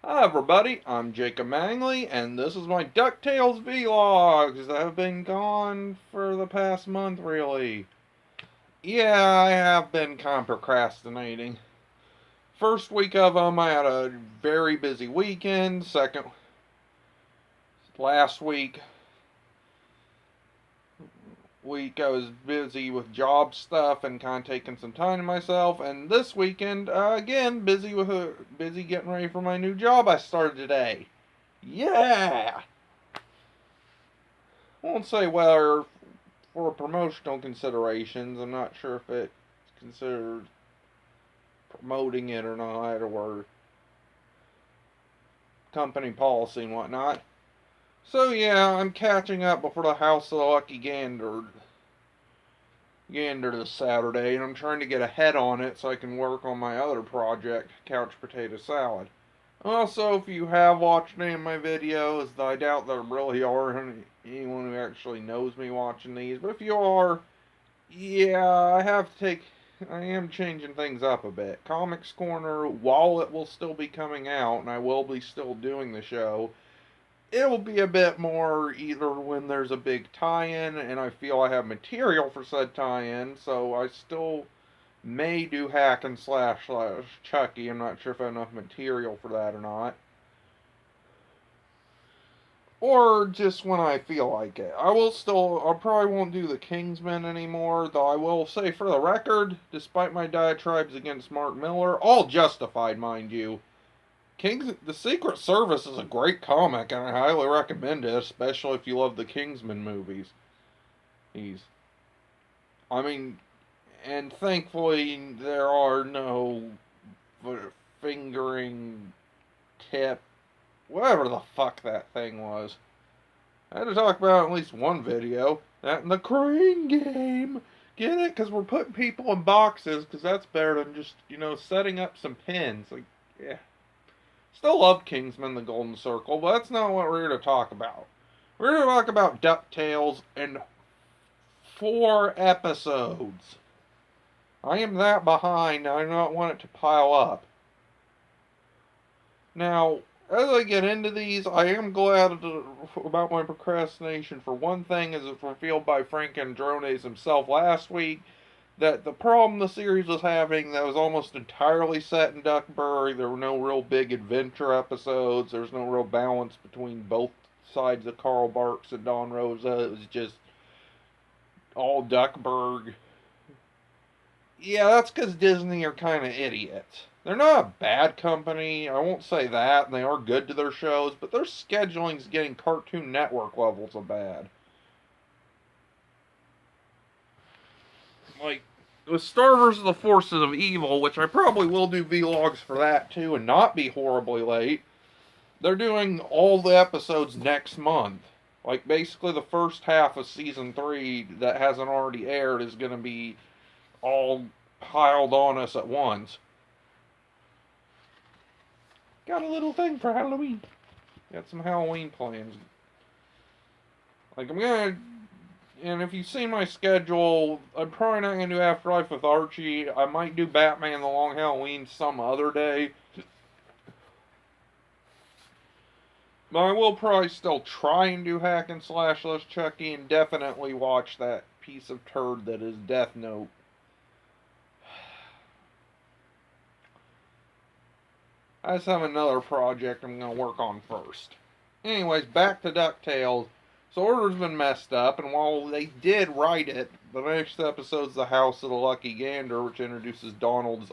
Hi everybody, I'm Jacob Mangley, and this is my Ducktales vlogs that have been gone for the past month, really. Yeah, I have been kind of procrastinating. First week of them, I had a very busy weekend. Last week I was busy with job stuff and kind of taking some time to myself. And this weekend, again, busy getting ready for my new job I started today. Yeah! I won't say whether for promotional considerations. I'm not sure if it's considered promoting it or not, or company policy and whatnot. So yeah, I'm catching up before the House of the Lucky Gander this Saturday, and I'm trying to get ahead on it so I can work on my other project, couch potato salad. Also, if you have watched any of my videos, I doubt there really are anyone who actually knows me watching these, but if you are, yeah, I am changing things up a bit. Comics Corner, while it will still be coming out and I will be still doing the show, it will be a bit more either when there's a big tie-in and I feel I have material for said tie-in, so I still may do hack and slash Chucky. I'm not sure if I have enough material for that or not. Or just when I feel like it. I probably won't do the Kingsman anymore, though I will say for the record, despite my diatribes against Mark Miller, all justified, mind you, The Secret Service is a great comic, and I highly recommend it, especially if you love the Kingsman movies. He's, I mean, and thankfully there are no fingering tip, whatever the fuck that thing was. I had to talk about at least one video. That in the crane game. Get it? Because we're putting people in boxes, because that's better than just, setting up some pins. Like, yeah. Still love Kingsman the Golden Circle, but that's not what we're here to talk about. We're here to talk about DuckTales in 4 episodes. I am that behind. I do not want it to pile up. Now, as I get into these, I am glad about my procrastination. For one thing, as it's revealed by Frank Andrones himself last week, that the problem the series was having that was almost entirely set in Duckburg. There were no real big adventure episodes. There was no real balance between both sides of Carl Barks and Don Rosa. It was just all Duckburg. Yeah, that's because Disney are kind of idiots. They're not a bad company, I won't say that, and they are good to their shows, but their scheduling's getting Cartoon Network levels of bad. Like, with Star vs. the Forces of Evil, which I probably will do vlogs for that too and not be horribly late, they're doing all the episodes next month. Like, basically, the first half of season 3 that hasn't already aired is going to be all piled on us at once. Got a little thing for Halloween. Got some Halloween plans. Like, and if you've seen my schedule, I'm probably not gonna do Afterlife with Archie. I might do Batman the Long Halloween some other day. But I will probably still try and do Hack and Slash Less Chucky and definitely watch that piece of turd that is Death Note. I just have another project I'm going to work on first. Anyways, back to DuckTales. So order's been messed up, and while they did write it, the next episode's The House of the Lucky Gander, which introduces Donald's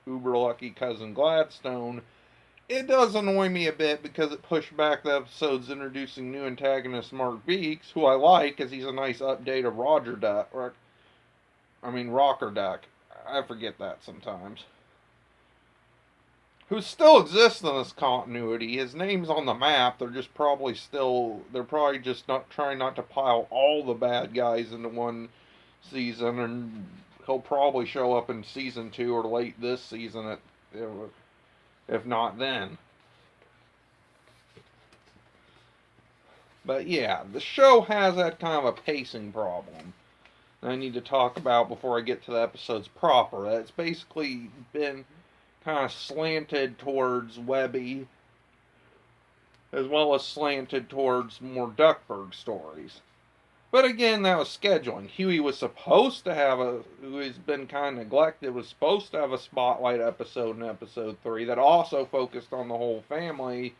uber lucky cousin Gladstone. It does annoy me a bit because it pushed back the episodes introducing new antagonist Mark Beaks, who I like as he's a nice update of Roger Duck. Rocker Duck. I forget that sometimes. Who still exists in this continuity. His name's on the map. They're probably just not trying not to pile all the bad guys into one season, and he'll probably show up in season 2 or late this season, if not then. But yeah, the show has that kind of a pacing problem that I need to talk about before I get to the episodes proper. It's basically been kind of slanted towards Webby as well as slanted towards more Duckburg stories. But again, that was scheduling. Huey was supposed to have who has been kind of neglected, was supposed to have a spotlight episode in episode 3 that also focused on the whole family,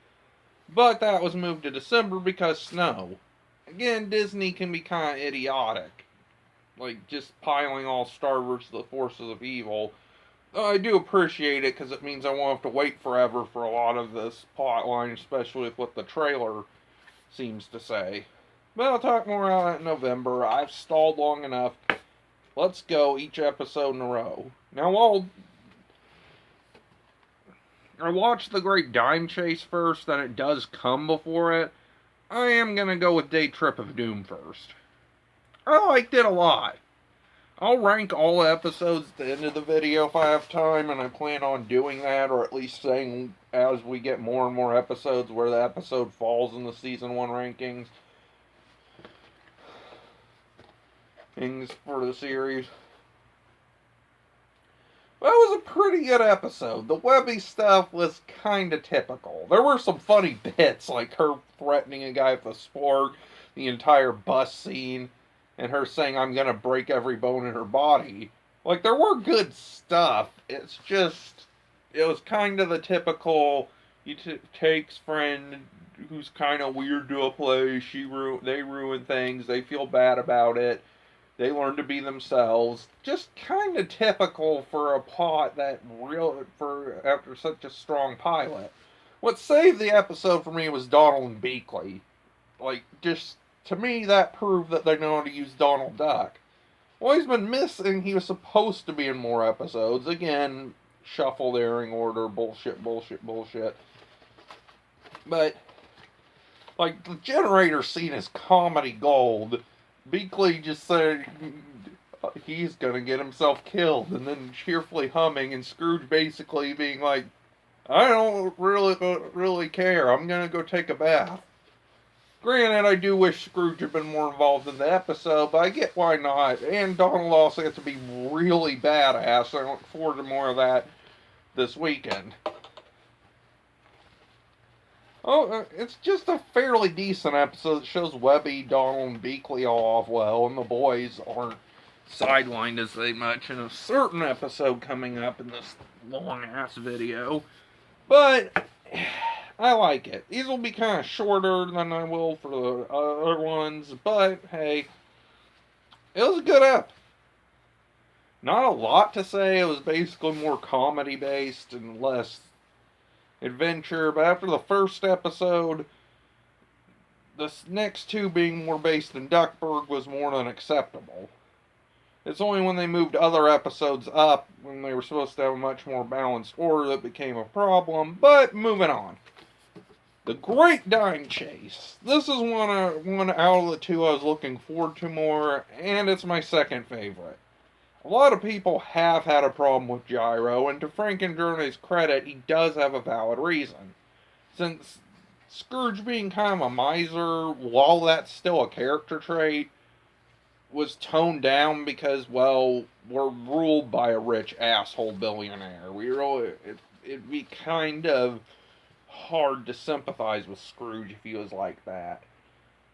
but that was moved to December because snow. Again, Disney can be kind of idiotic. Like, just piling all Star Wars the forces of evil. I do appreciate it because it means I won't have to wait forever for a lot of this plot line, especially with what the trailer seems to say. But I'll talk more about that in November. I've stalled long enough. Let's go each episode in a row. Now, while I watched The Great Dime Chase first, and it does come before it, I am going to go with Day Trip of Doom first. I liked it a lot. I'll rank all the episodes at the end of the video if I have time, and I plan on doing that, or at least saying as we get more and more episodes where the episode falls in the Season 1 rankings. Things for the series. That was a pretty good episode. The Webby stuff was kind of typical. There were some funny bits, like her threatening a guy with a spork, the entire bus scene, and her saying, "I'm gonna break every bone in her body." Like, there were good stuff. It's just, it was kind of the typical, takes friend who's kind of weird to a place, they ruin things, they feel bad about it, they learn to be themselves. Just kind of typical for a plot after such a strong pilot. What saved the episode for me was Donald and Beakley. Like, just, to me, that proved that they know how to use Donald Duck. Well, he's been missing. He was supposed to be in more episodes. Again, shuffled airing order, bullshit. But, like, the generator scene is comedy gold. Beakley just said he's gonna get himself killed, and then cheerfully humming, and Scrooge basically being like, "I don't really care. I'm gonna go take a bath." Granted, I do wish Scrooge had been more involved in the episode, but I get why not. And Donald also gets to be really badass, so I look forward to more of that this weekend. It's just a fairly decent episode that shows Webby, Donald, and Beakley all off well, and the boys aren't sidelined as they much in a certain episode coming up in this long-ass video. But I like it. These will be kind of shorter than I will for the other ones, but hey, it was a good ep. Not a lot to say. It was basically more comedy-based and less adventure, but after the first episode, the next two being more based in Duckburg was more than acceptable. It's only when they moved other episodes up, when they were supposed to have a much more balanced order, that became a problem, but moving on. The Great Dime Chase. This is one out of the two I was looking forward to more, and it's my second favorite. A lot of people have had a problem with Gyro, and to Frank and Journey's credit, he does have a valid reason. Since Scrooge being kind of a miser, while that's still a character trait, was toned down because, well, we're ruled by a rich asshole billionaire. It'd be kind of hard to sympathize with Scrooge if he was like that.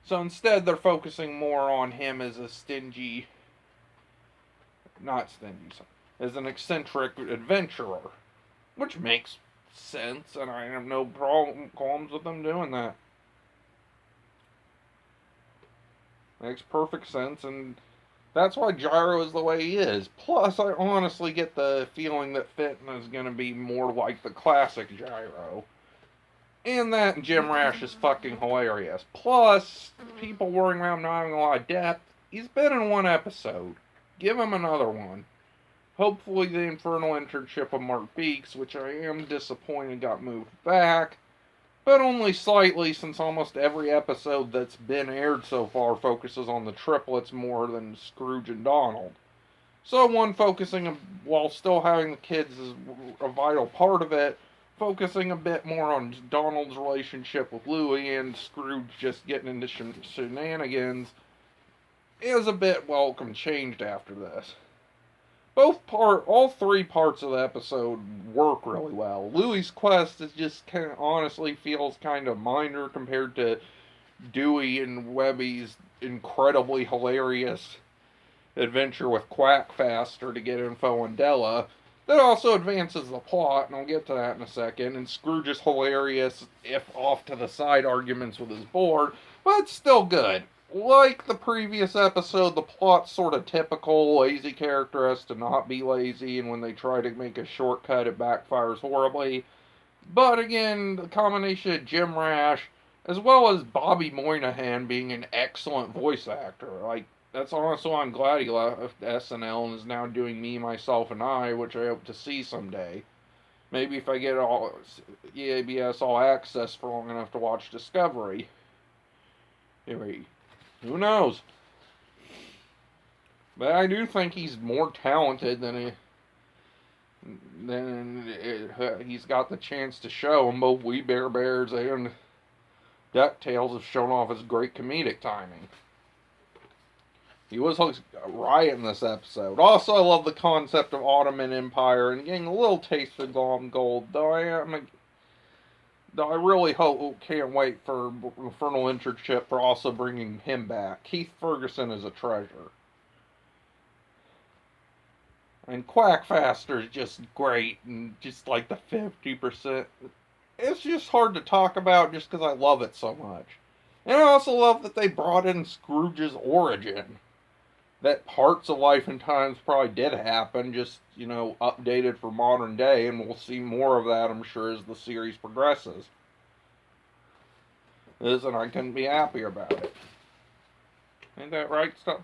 So instead, they're focusing more on him as a as an eccentric adventurer, which makes sense, and I have no problems with them doing that. Makes perfect sense, and that's why Gyro is the way he is. Plus, I honestly get the feeling that Fenton is going to be more like the classic Gyro. And that Jim Rash is fucking hilarious. Plus, people worrying about him not having a lot of depth. He's been in one episode. Give him another one. Hopefully the Infernal Internship of Mark Beeks, which I am disappointed got moved back, but only slightly since almost every episode that's been aired so far focuses on the triplets more than Scrooge and Donald. So one focusing, while still having the kids as a vital part of it, focusing a bit more on Donald's relationship with Louie and Scrooge just getting into shenanigans, is a bit welcome changed after this. All three parts of the episode work really well. Louie's quest is just kind of honestly feels kind of minor compared to Dewey and Webby's incredibly hilarious adventure with Quackfaster to get info on Della. That also advances the plot, and I'll get to that in a second. And Scrooge's hilarious, if off to the side arguments with his board, but it's still good. Like the previous episode, the plot's sort of typical. Lazy character has to not be lazy, and when they try to make a shortcut, it backfires horribly. But again, the combination of Jim Rash, as well as Bobby Moynihan being an excellent voice actor. Like, that's honestly why I'm glad he left SNL and is now doing Me, Myself, and I, which I hope to see someday. Maybe if I get all EABS All Access for long enough to watch Discovery. Anyway, who knows? But I do think he's more talented than he's got the chance to show. And both We Bare Bears and Ducktales have shown off his great comedic timing. He was right in this episode. Also, I love the concept of Ottoman Empire and getting a little taste of Golden Gold. Though I really can't wait for Infernal Internship for also bringing him back. Keith Ferguson is a treasure. And Quackfaster is just great, and just like the 50%. It's just hard to talk about just because I love it so much. And I also love that they brought in Scrooge's origin. That parts of Life and Times probably did happen, just, updated for modern day, and we'll see more of that, I'm sure, as the series progresses. And I couldn't be happier about it. Ain't that right, stuff?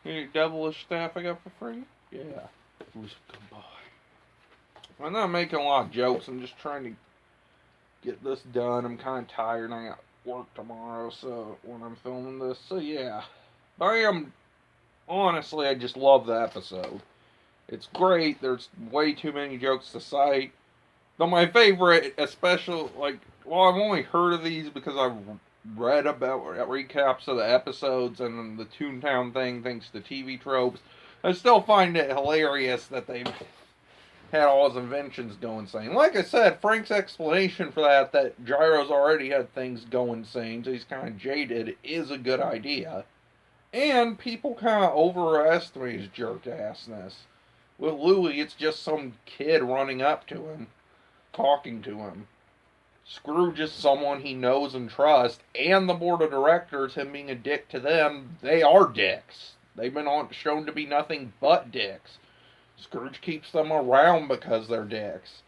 Any devilish staff I got for free? Yeah. Who's come by? I'm not making a lot of jokes, I'm just trying to get this done. I'm kind of tired, I got work tomorrow, so when I'm filming this, so yeah. Honestly, I just love the episode. It's great. There's way too many jokes to cite. Though my favorite, especially, I've only heard of these because I've read about recaps of the episodes and the Toontown thing, thanks to TV tropes. I still find it hilarious that they've had all his inventions go insane. Like I said, Frank's explanation for that Gyro's already had things go insane, so he's kind of jaded, is a good idea. And people kind of overestimate his jerk-assness. With Louie, it's just some kid running up to him, talking to him. Scrooge is someone he knows and trusts, and the board of directors, him being a dick to them, they are dicks. They've been shown to be nothing but dicks. Scrooge keeps them around because they're dicks.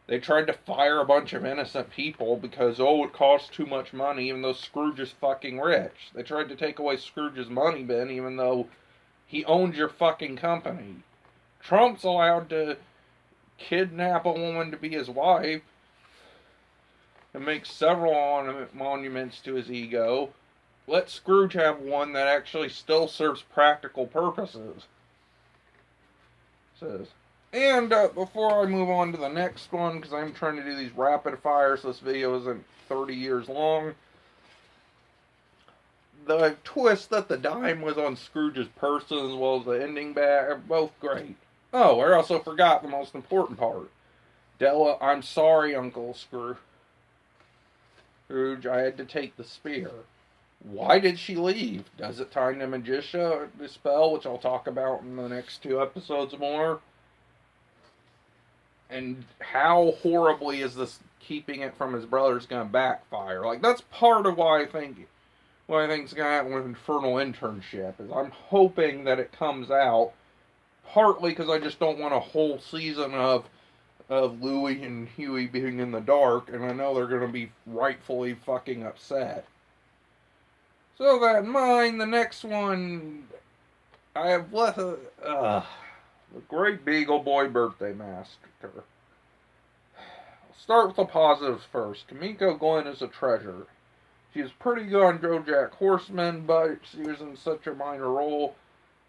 They tried to fire a bunch of innocent people because, it costs too much money, even though Scrooge is fucking rich. They tried to take away Scrooge's money bin, even though he owns your fucking company. Trump's allowed to kidnap a woman to be his wife and make several monuments to his ego. Let Scrooge have one that actually still serves practical purposes. Says. And before I move on to the next one, because I'm trying to do these rapid fire so this video isn't 30 years long, the twist that the dime was on Scrooge's person as well as the ending bag are both great. Oh, I also forgot the most important part. Della, I'm sorry, Uncle Scrooge, I had to take the spear. Why did she leave? Does it tie into Magicia, the spell, which I'll talk about in the next 2 episodes more? And how horribly is this keeping it from his brothers going to backfire? That's part of why I think it's going to happen with Infernal Internship. Is I'm hoping that it comes out, partly because I just don't want a whole season of Louie and Huey being in the dark, and I know they're going to be rightfully fucking upset. So that in mind, the next one, I have left the Great Beagle Boy Birthday Massacre. I'll start with the positives first. Kimiko Glenn is a treasure. She was pretty good on BoJack Horseman, but she was in such a minor role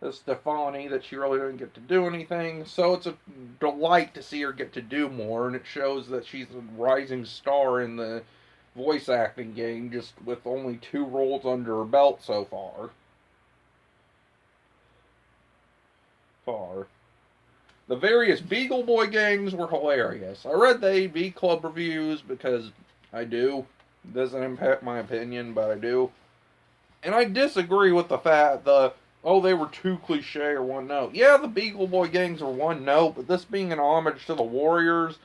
as Stefani that she really didn't get to do anything. So it's a delight to see her get to do more, and it shows that she's a rising star in the voice acting game, just with only 2 roles under her belt so far. The various Beagle Boy gangs were hilarious. I read the AV Club reviews because I do. It doesn't impact my opinion, but I do. And I disagree with the fact they were too cliche or one note. Yeah, the Beagle Boy gangs are one note, but this being an homage to the Warriors,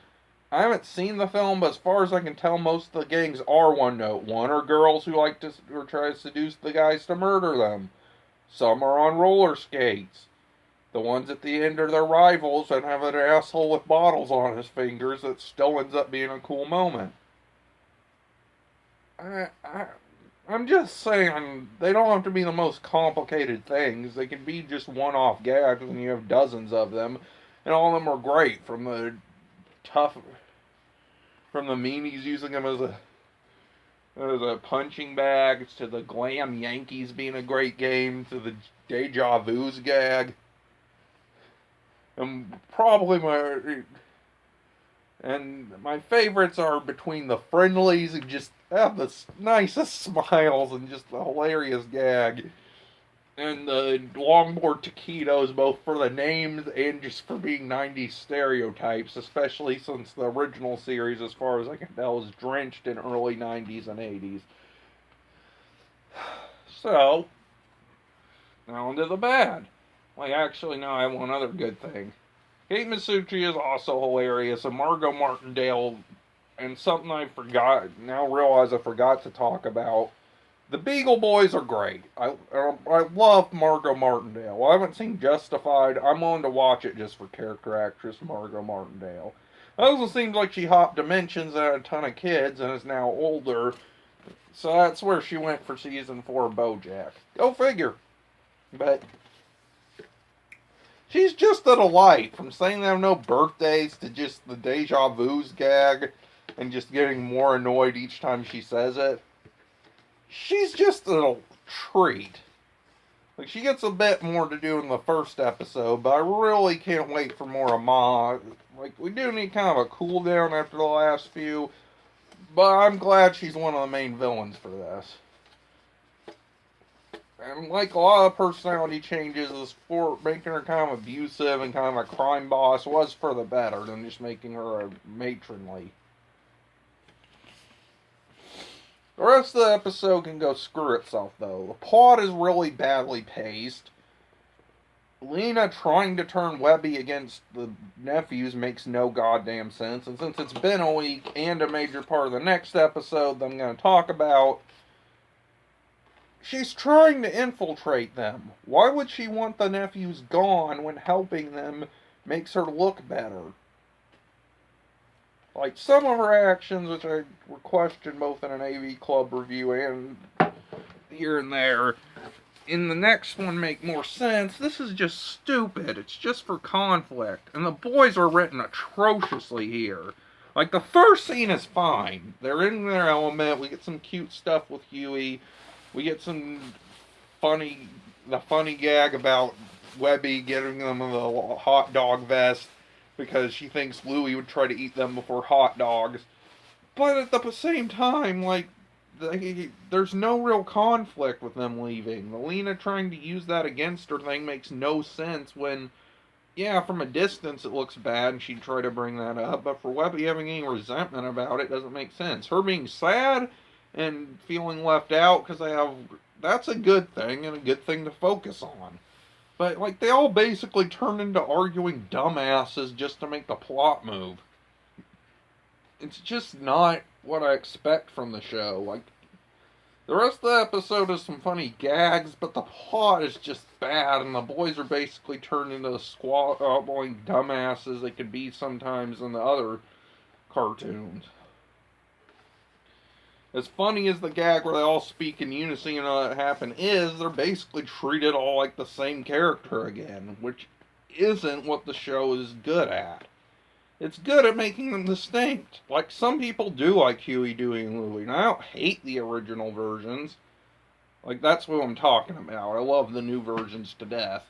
I haven't seen the film, but as far as I can tell, most of the gangs are one note. One are girls who like to or try to seduce the guys to murder them. Some are on roller skates. The ones at the end are their rivals and have an asshole with bottles on his fingers that still ends up being a cool moment. I'm just saying, they don't have to be the most complicated things. They can be just one-off gags, and you have dozens of them, and all of them are great. From the meanies using them as a punching bags to the glam Yankees being a great game to the deja vu's gag. And probably my favorites are between the friendlies who just have the nicest smiles and just the hilarious gag, and the longboard taquitos, both for the names and just for being 90s stereotypes, especially since the original series, as far as I can tell, is drenched in early 90s and 80s. So, now onto the bad. Actually, no, I have one other good thing. Kate Masucci is also hilarious, and Margot Martindale, and something I realize I forgot to talk about. The Beagle Boys are great. I love Margot Martindale. I haven't seen Justified. I'm willing to watch it just for character actress Margot Martindale. It also seems like she hopped dimensions and had a ton of kids and is now older. So that's where she went for season 4 of BoJack. Go figure. But she's just a delight. From saying they have no birthdays to just the deja vu's gag and just getting more annoyed each time she says it. She's just a treat. She gets a bit more to do in the first episode, but I really can't wait for more of Ma. We do need kind of a cool down after the last few, but I'm glad she's one of the main villains for this. And a lot of personality changes is for making her kind of abusive and kind of a crime boss was for the better than just making her a matronly. The rest of the episode can go screw itself, though. The plot is really badly paced. Lena trying to turn Webby against the nephews makes no goddamn sense. And since it's been a week and a major part of the next episode that I'm going to talk about, she's trying to infiltrate them. Why would she want the nephews gone when helping them makes her look better? Some of her actions, which I questioned both in an AV Club review and here and there, in the next one make more sense. This is just stupid. It's just for conflict. And the boys are written atrociously here. The first scene is fine. They're in their element. We get some cute stuff with Huey. We get the funny gag about Webby getting them the hot dog vest because she thinks Louie would try to eat them before hot dogs. But at the same time, there's no real conflict with them leaving. Melina trying to use that against her thing makes no sense when, yeah, from a distance it looks bad and she'd try to bring that up, but for Webby having any resentment about it doesn't make sense. Her being sad and feeling left out because that's a good thing and a good thing to focus on. But, they all basically turn into arguing dumbasses just to make the plot move. It's just not what I expect from the show. The rest of the episode is some funny gags, but the plot is just bad, and the boys are basically turned into the squabbling dumbasses they could be sometimes in the other cartoons. As funny as the gag where they all speak in unison and all that happen is, they're basically treated all like the same character again, which isn't what the show is good at. It's good at making them distinct. Some people do like Huey, Dewey, and Louie, and I don't hate the original versions. That's what I'm talking about. I love the new versions to death.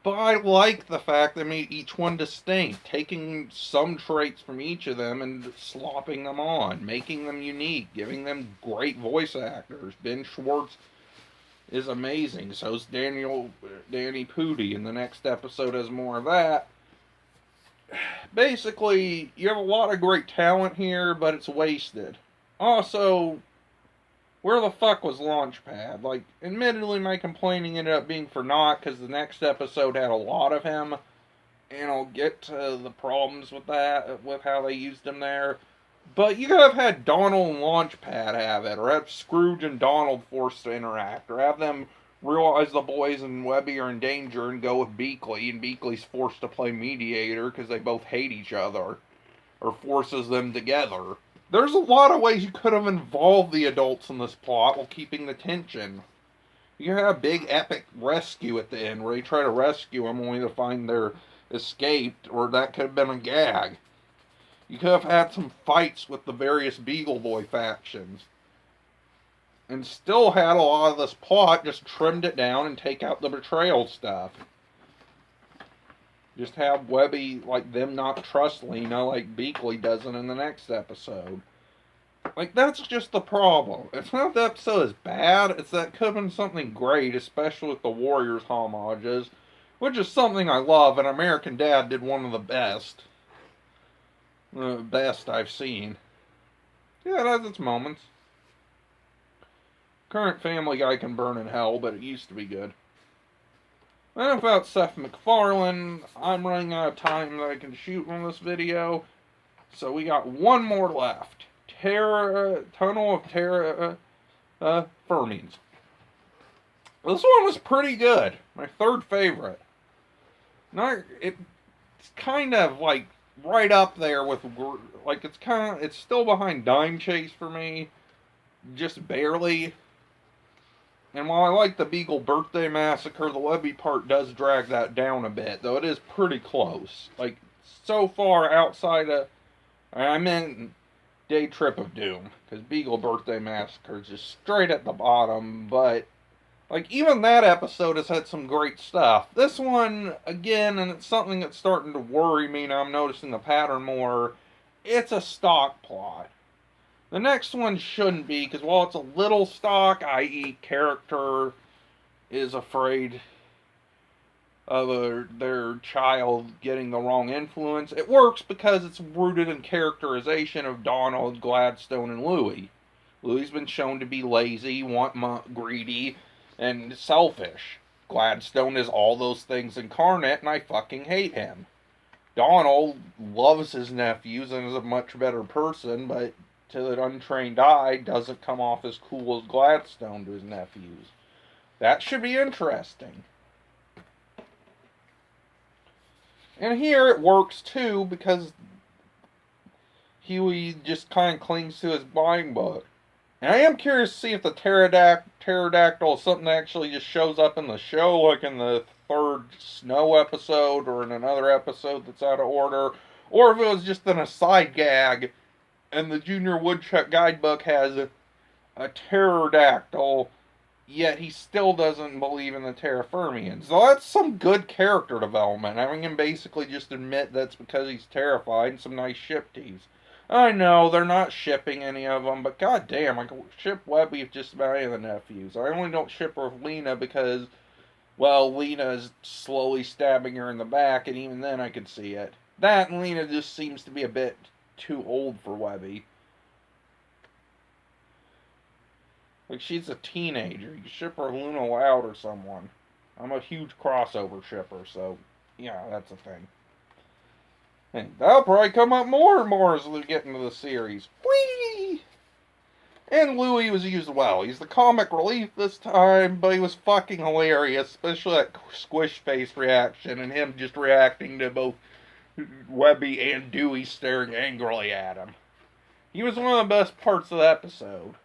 But I like the fact they made each one distinct, taking some traits from each of them and slopping them on, making them unique, giving them great voice actors. Ben Schwartz is amazing. So's Danny Pudi, and the next episode has more of that. basically, you have a lot of great talent here, but it's wasted. Also, where the fuck was Launchpad? Like, admittedly, my complaining ended up being for naught because the next episode had a lot of him, and I'll get to the problems with that, with how they used him there. But you could have had Donald and Launchpad have it, or have Scrooge and Donald forced to interact, or have them realize the boys and Webby are in danger and go with Beakley, and Beakley's forced to play mediator because they both hate each other, or forces them together. There's a lot of ways you could have involved the adults in this plot while keeping the tension. You have a big epic rescue at the end where they try to rescue them only to find they're escaped, or that could have been a gag. You could have had some fights with the various Beagle Boy factions. And still had a lot of this plot, just trimmed it down and take out the betrayal stuff. Just have Webby, like, them not trust Lena like Beakley doesn't in the next episode. Like, that's just the problem. It's not the episode is bad, it's that it could have been something great, especially with the Warriors homages, which is something I love, and American Dad did one of the best. The best I've seen. Yeah, it has its moments. Current Family Guy can burn in hell, but it used to be good. Enough about Seth MacFarlane. I'm running out of time that I can shoot on this video. So we got one more left. Tunnel of Terra Fermions. This one was pretty good. My third favorite. It's kind of like right up there with, like, it's still behind Dime Chase for me, just barely. And while I like the Beagle Birthday Massacre, the Webby part does drag that down a bit, though it is pretty close. Like, so far outside of, I meant Day Trip of Doom, because Beagle Birthday Massacre is just straight at the bottom, but like, even that episode has had some great stuff. This one, again, and it's something that's starting to worry me now, I'm noticing the pattern more, it's a stock plot. The next one shouldn't be, because while it's a little stock, i.e. character is afraid of their child getting the wrong influence, it works because it's rooted in characterization of Donald, Gladstone, and Louie. Louie's been shown to be lazy, greedy, and selfish. Gladstone is all those things incarnate, and I fucking hate him. Donald loves his nephews and is a much better person, but to the untrained eye, doesn't come off as cool as Gladstone to his nephews. That should be interesting. And here it works too, because Huey just kind of clings to his buying book. And I am curious to see if the pterodactyl is something that actually just shows up in the show, like in the third Snow episode, or in another episode that's out of order, or if it was just an aside gag, and the Junior Woodchuck guidebook has a pterodactyl, yet he still doesn't believe in the Terra Firmians. So that's some good character development, having him basically just admit that's because he's terrified, and some nice ship tease. I know, they're not shipping any of them, but goddamn, I can ship Webby with just about any of the nephews. I only don't ship her with Lena because, well, Lena is slowly stabbing her in the back, and even then I could see it. That and Lena just seems to be a bit too old for Webby. Like, she's a teenager. You ship her Luna Loud or someone. I'm a huge crossover shipper, so, yeah, that's a thing. And that'll probably come up more and more as we get into the series. Whee! And Louie was used well. He's the comic relief this time, but he was fucking hilarious, especially that squish face reaction and him just reacting to both Webby and Dewey staring angrily at him. He was one of the best parts of the episode.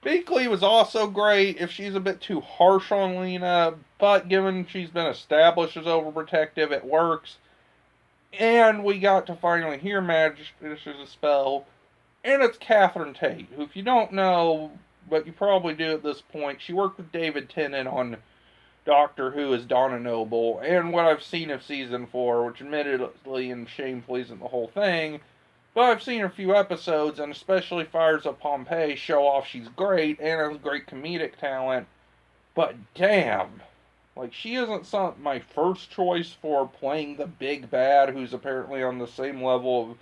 Beakley was also great if she's a bit too harsh on Lena, but given she's been established as overprotective, it works. And we got to finally hear magic finishes a spell. And it's Catherine Tate, who, if you don't know, but you probably do at this point, she worked with David Tennant on Doctor Who as Donna Noble, and what I've seen of Season 4, which admittedly and shamefully isn't the whole thing, but I've seen a few episodes, and especially Fires of Pompeii show off she's great, and has great comedic talent, but damn, Like, she isn't my first choice for playing the big bad, who's apparently on the same level of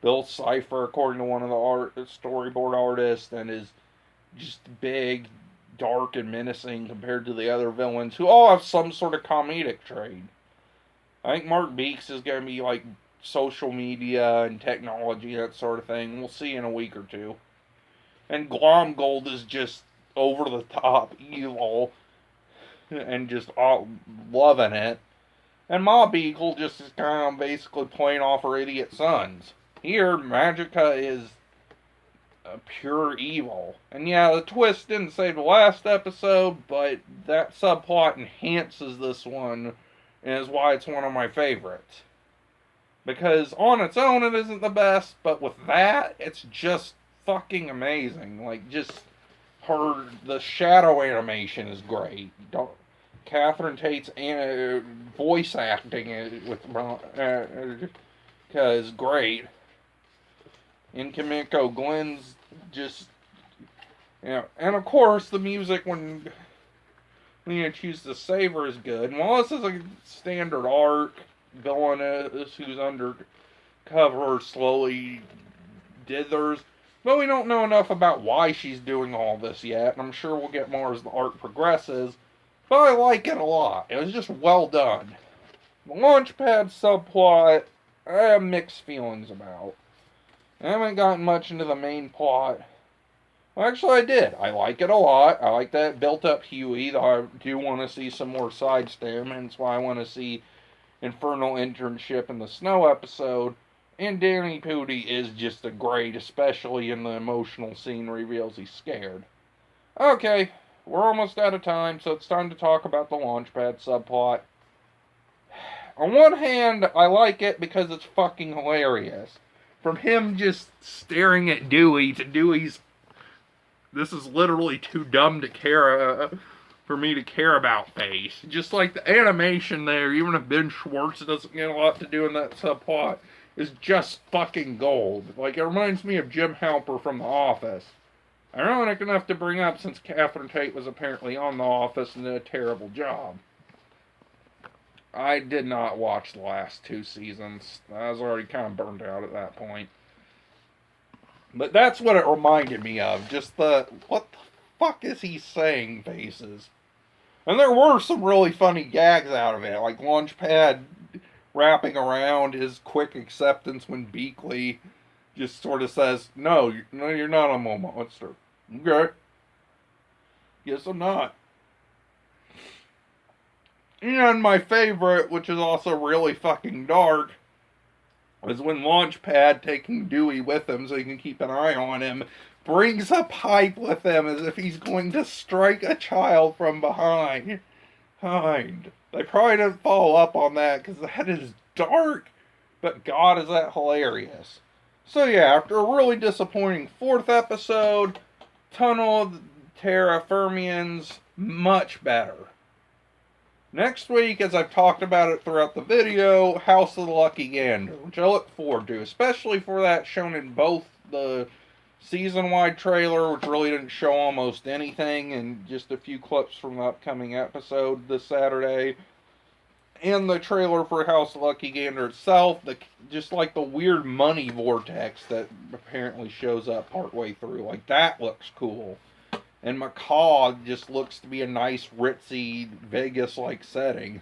Bill Cipher, according to one of the storyboard artists, and is just big, dark, and menacing compared to the other villains, who all have some sort of comedic trait. I think Mark Beeks is going to be like social media and technology, that sort of thing. We'll see in a week or two. And Glomgold is just over the top evil and just all loving it. And Mob Eagle just is kind of basically playing off her idiot sons. Here, Magica is a pure evil. And yeah, the twist didn't save the last episode, but that subplot enhances this one and is why it's one of my favorites. Because on its own it isn't the best, but with that, it's just fucking amazing. Like, just the shadow animation is great. Catherine Tate's voice acting with is great. And Kimiko Glenn's just, and of course the music when you choose to save her is good. And while this is a standard arc, villainess who's undercover slowly dithers, but we don't know enough about why she's doing all this yet, and I'm sure we'll get more as the arc progresses. But I like it a lot. It was just well done. The Launchpad subplot, I have mixed feelings about. I haven't gotten much into the main plot. Well, actually, I did. I like it a lot. I like that built-up Huey. I do want to see some more side stem, and that's why I want to see Infernal Internship in the Snow episode. And Danny Pudi is just a great, especially in the emotional scene reveals he's scared. Okay, we're almost out of time, so it's time to talk about the Launchpad subplot. On one hand, I like it because it's fucking hilarious. From him just staring at Dewey to Dewey's, this is literally too dumb to care for me to care about face. Just like the animation there, even if Ben Schwartz doesn't get a lot to do in that subplot, is just fucking gold. Like, it reminds me of Jim Halper from The Office. Ironic enough to bring up since Catherine Tate was apparently on The Office and did a terrible job. I did not watch the last 2 seasons. I was already kind of burned out at that point. But that's what it reminded me of. Just the, what the fuck is he saying faces. And there were some really funny gags out of it. Like Launchpad wrapping around his quick acceptance when Beakley just sort of says, no, you're not a monster. Okay. Guess I'm not. And my favorite, which is also really fucking dark, is when Launchpad, taking Dewey with him so he can keep an eye on him, brings a pipe with him as if he's going to strike a child from behind. They probably didn't follow up on that because that is dark, but God, is that hilarious. So yeah, after a really disappointing 4th episode, Tunnel of the Terra Firmians, much better. Next week, as I've talked about it throughout the video, House of the Lucky Gander, which I look forward to, especially for that shown in both the season-wide trailer, which really didn't show almost anything, and just a few clips from the upcoming episode this Saturday, and the trailer for House of the Lucky Gander itself, just like the weird money vortex that apparently shows up partway through. Like, that looks cool. And Macaw just looks to be a nice, ritzy, Vegas-like setting.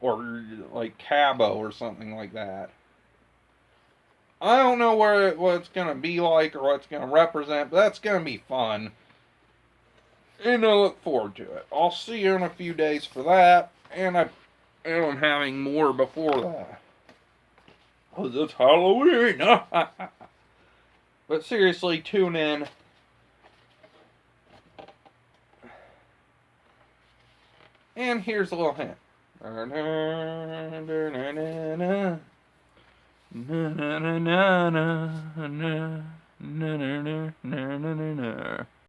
Or, like, Cabo or something like that. I don't know what it's going to be like or what it's going to represent, but that's going to be fun. And I look forward to it. I'll see you in a few days for that. And I'm having more before that. Because it's Halloween. But seriously, tune in. And here's a little hint.